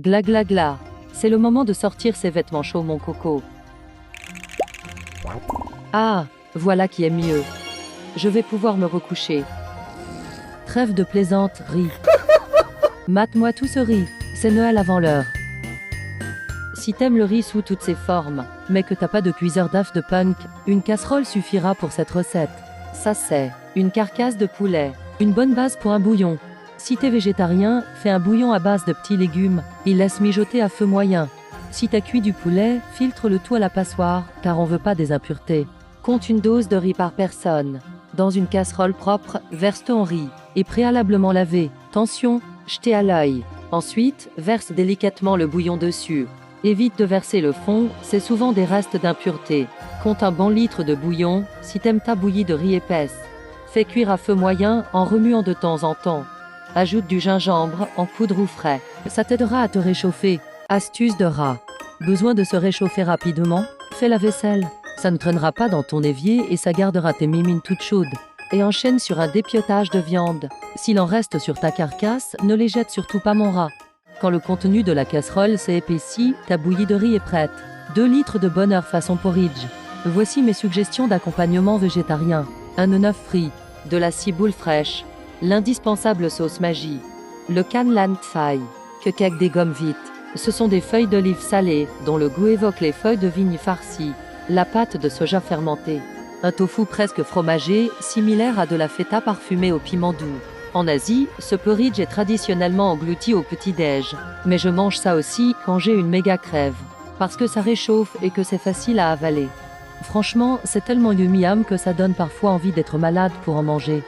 Gla gla gla. C'est le moment de sortir ses vêtements chauds, mon coco. Ah, voilà qui est mieux. Je vais pouvoir me recoucher. Trêve de plaisanterie. Mate-moi tout ce riz. C'est Noël avant l'heure. Si t'aimes le riz sous toutes ses formes, mais que t'as pas de cuiseur d'œufs de punk, une casserole suffira pour cette recette. Ça c'est une carcasse de poulet, une bonne base pour un bouillon. Si t'es végétarien, fais un bouillon à base de petits légumes, et laisse mijoter à feu moyen. Si t'as cuit du poulet, filtre le tout à la passoire, car on veut pas des impuretés. Compte une dose de riz par personne. Dans une casserole propre, verse ton riz, et préalablement lavé. Tension, jeter à l'œil. Ensuite, verse délicatement le bouillon dessus. Évite de verser le fond, c'est souvent des restes d'impuretés. Compte un bon litre de bouillon, si t'aimes ta bouillie de riz épaisse. Fais cuire à feu moyen en remuant de temps en temps. Ajoute du gingembre en poudre ou frais. Ça t'aidera à te réchauffer. Astuce de rat. Besoin de se réchauffer rapidement? Fais la vaisselle. Ça ne traînera pas dans ton évier et ça gardera tes mimines toutes chaudes. Et enchaîne sur un dépiotage de viande. S'il en reste sur ta carcasse, ne les jette surtout pas, mon rat. Quand le contenu de la casserole s'est épaissi, ta bouillie de riz est prête. 2 litres de bonheur façon porridge. Voici mes suggestions d'accompagnement végétarien. Un œuf frit, de la ciboule fraîche, l'indispensable sauce Maggi, le Canlan Thai, que cake des gommes vite. Ce sont des feuilles d'olive salées, dont le goût évoque les feuilles de vigne farcies, la pâte de soja fermentée, un tofu presque fromagé, similaire à de la feta parfumée au piment doux. En Asie, ce porridge est traditionnellement englouti au petit-déj, mais je mange ça aussi quand j'ai une méga crève, parce que ça réchauffe et que c'est facile à avaler. Franchement, c'est tellement yummy que ça donne parfois envie d'être malade pour en manger.